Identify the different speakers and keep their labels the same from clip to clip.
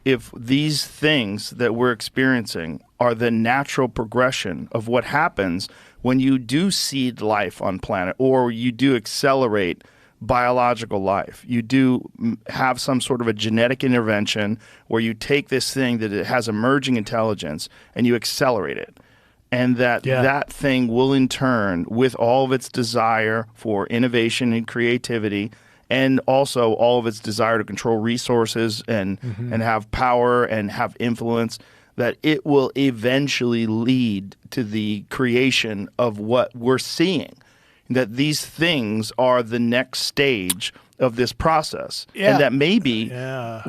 Speaker 1: if these things that we're experiencing are the natural progression of what happens when you do seed life on planet, or you do accelerate biological life. You do have some sort of a genetic intervention where you take this thing that it has emerging intelligence and you accelerate it. And that thing will in turn, with all of its desire for innovation and creativity, and also all of its desire to control resources and have power and have influence, that it will eventually lead to the creation of what we're seeing. That these things are the next stage of this process.
Speaker 2: Yeah.
Speaker 1: And that maybe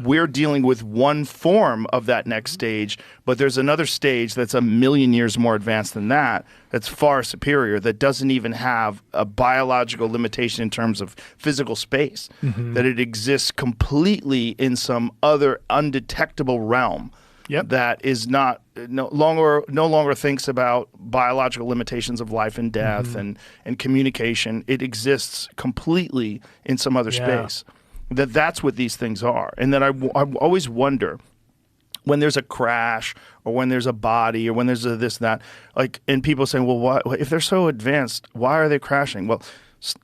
Speaker 1: we're dealing with one form of that next stage, but there's another stage that's 1,000,000 years more advanced than that, that's far superior, that doesn't even have a biological limitation in terms of physical space, that it exists completely in some other undetectable realm. That is no longer thinks about biological limitations of life and death and communication. It exists completely in some other space. That's what these things are. And that I always wonder, when there's a crash or when there's a body or when there's a this and that, like, and people saying, well, why, if they're so advanced, why are they crashing? Well,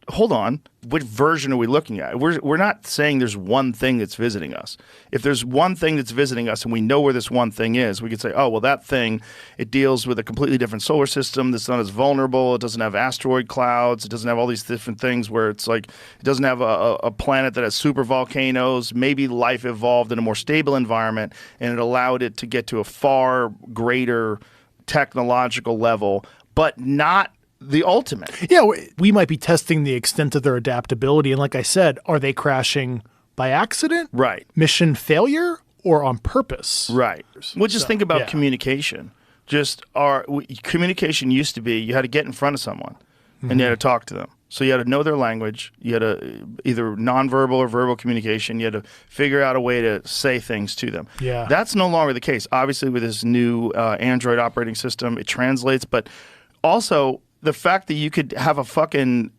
Speaker 1: hold on. Which version are we looking at? We're not saying there's one thing that's visiting us. If there's one thing that's visiting us and we know where this one thing is, we could say, oh, well, that thing, it deals with a completely different solar system that's not as vulnerable. It doesn't have asteroid clouds. It doesn't have all these different things where it's like, it doesn't have a planet that has super volcanoes. Maybe life evolved in a more stable environment and it allowed it to get to a far greater technological level, but not the ultimate.
Speaker 2: Yeah, we might be testing the extent of their adaptability. And like I said, are they crashing by accident?
Speaker 1: Right.
Speaker 2: Mission failure? Or on purpose?
Speaker 1: Right. Well, just think about communication. Communication used to be you had to get in front of someone and you had to talk to them. So you had to know their language. You had to either nonverbal or verbal communication. You had to figure out a way to say things to them.
Speaker 2: Yeah.
Speaker 1: That's no longer the case. Obviously, with this new Android operating system, it translates. But also, the fact that you could have a fucking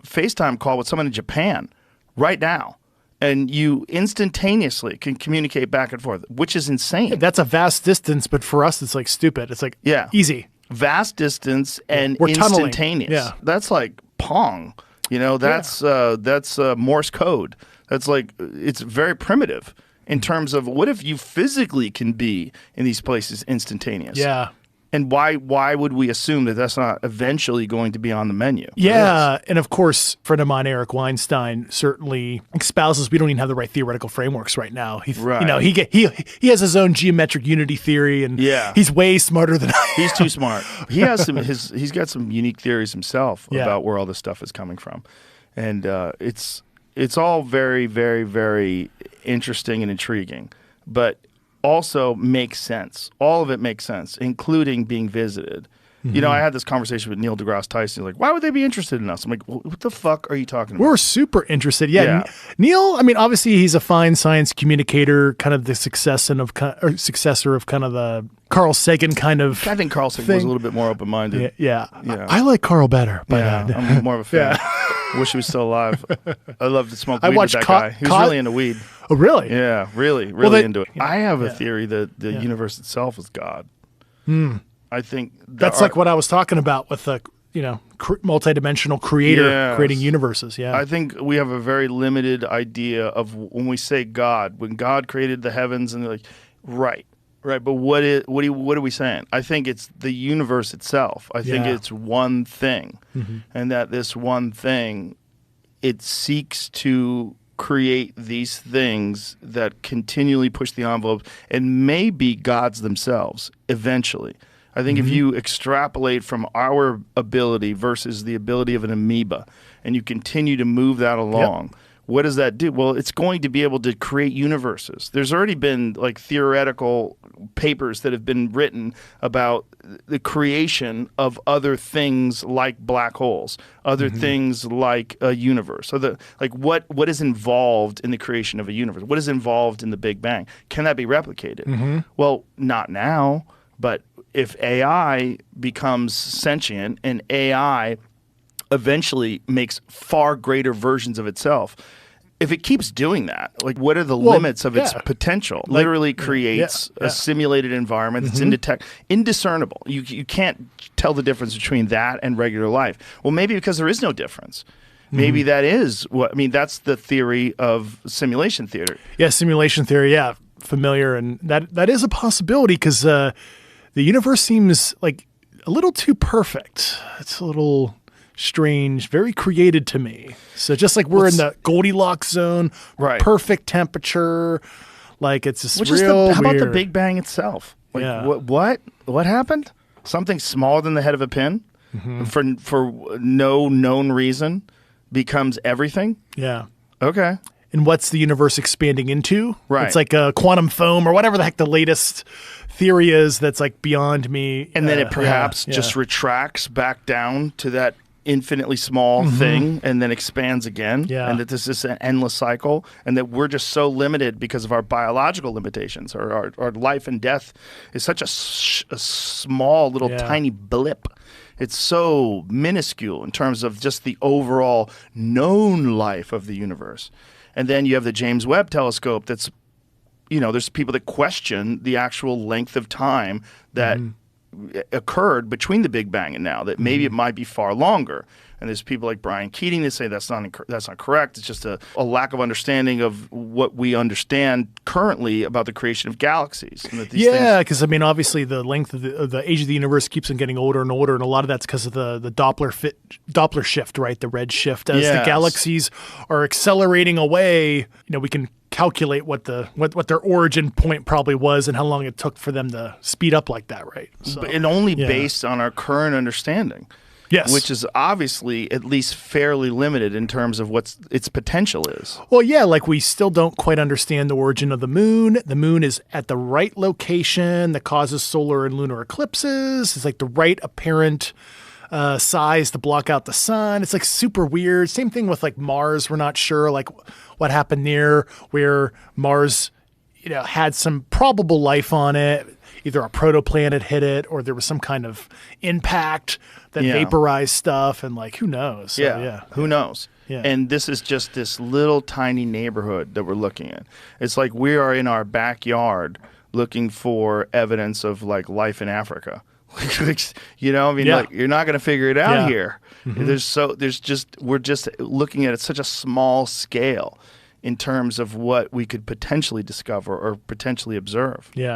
Speaker 1: FaceTime call with someone in Japan right now and you instantaneously can communicate back and forth, which is insane.
Speaker 2: Yeah, that's a vast distance, but for us, it's like stupid. It's like easy.
Speaker 1: Vast distance and
Speaker 2: We're
Speaker 1: instantaneous.
Speaker 2: Tunneling. Yeah. That's
Speaker 1: like Pong. You know, that's Morse code. That's like, it's very primitive in terms of what if you physically can be in these places instantaneous?
Speaker 2: Yeah.
Speaker 1: And why would we assume that that's not eventually going to be on the menu?
Speaker 2: Yeah, and of course, a friend of mine, Eric Weinstein, certainly espouses we don't even have the right theoretical frameworks right now. He has his own geometric unity theory, and he's way smarter than I am.
Speaker 1: He's too smart. He has he's got some unique theories himself about where all this stuff is coming from, and it's all very, very, very interesting and intriguing, but also makes sense. All of it makes sense, including being visited. You know, I had this conversation with Neil deGrasse Tyson. He's like, why would they be interested in us? I'm like, what the fuck are you talking about?
Speaker 2: We're super interested. Yeah. Neil, I mean, obviously he's a fine science communicator, kind of the successor of kind of the Carl Sagan kind of
Speaker 1: I think Carl Sagan was a little bit more open-minded.
Speaker 2: Yeah. I like Carl better. But,
Speaker 1: I'm more of a fan. Wish he was still alive. I love to smoke weed with that guy. He was really into weed.
Speaker 2: Oh, really?
Speaker 1: Yeah, really into it. I have a theory that the universe itself is God. I think
Speaker 2: that's like what I was talking about with the multidimensional creator creating universes. Yeah,
Speaker 1: I think we have a very limited idea of when we say God. When God created the heavens, and like, right. But what are we saying? I think it's the universe itself. I think it's one thing, and that this one thing, it seeks to create these things that continually push the envelope and may be gods themselves eventually. I think if you extrapolate from our ability versus the ability of an amoeba and you continue to move that along, what does that do? Well, it's going to be able to create universes. There's already been like theoretical papers that have been written about the creation of other things like black holes, other things like a universe. So what is involved in the creation of a universe? What is involved in the Big Bang? Can that be replicated? Well, not now, but if AI becomes sentient and AI eventually makes far greater versions of itself, if it keeps doing that, like what are the limits of its potential? Like, literally creates a simulated environment that's indiscernible. You can't tell the difference between that and regular life. Well, maybe because there is no difference. Maybe that is what, I mean, that's the theory of simulation theory.
Speaker 2: Yeah, simulation theory, familiar. And that is a possibility because the universe seems like a little too perfect. It's a little strange, very created to me. So just like we're in the Goldilocks zone, perfect temperature, like it's just real
Speaker 1: how
Speaker 2: weird.
Speaker 1: about the Big Bang itself? Like what happened? Something smaller than the head of a pin for no known reason becomes everything?
Speaker 2: Yeah.
Speaker 1: Okay.
Speaker 2: And what's the universe expanding into?
Speaker 1: Right.
Speaker 2: It's like a quantum foam or whatever the heck the latest theory is that's like beyond me.
Speaker 1: And then it perhaps just retracts back down to that infinitely small thing and then expands again.
Speaker 2: Yeah.
Speaker 1: And that this is an endless cycle and that we're just so limited because of our biological limitations or our life and death is such a small little tiny blip. It's so minuscule in terms of just the overall known life of the universe. And then you have the James Webb telescope that's, there's people that question the actual length of time that occurred between the Big Bang and now, that maybe it might be far longer. And there's people like Brian Keating that say that's not correct. It's just a lack of understanding of what we understand currently about the creation of galaxies. And that these
Speaker 2: because I mean, obviously the length of the age of the universe keeps on getting older and older, and a lot of that's because of the Doppler shift, right? The red shift. As the galaxies are accelerating away, we can calculate what their origin point probably was and how long it took for them to speed up like that, right? So,
Speaker 1: and only based on our current understanding.
Speaker 2: Yes.
Speaker 1: Which is obviously at least fairly limited in terms of what its potential is.
Speaker 2: Well, yeah, like we still don't quite understand the origin of the moon. The moon is at the right location that causes solar and lunar eclipses. It's like the right apparent size to block out the sun. It's like super weird. Same thing with like Mars. We're not sure like what happened there, where Mars, had some probable life on it. Either a protoplanet hit it or there was some kind of impact that vaporized stuff, and like who knows? So,
Speaker 1: who knows?
Speaker 2: Yeah.
Speaker 1: And this is just this little tiny neighborhood that we're looking at. It's like we are in our backyard looking for evidence of like life in Africa. Like, you're not going to figure it out here. We're just looking at it such a small scale in terms of what we could potentially discover or potentially observe.
Speaker 2: Yeah.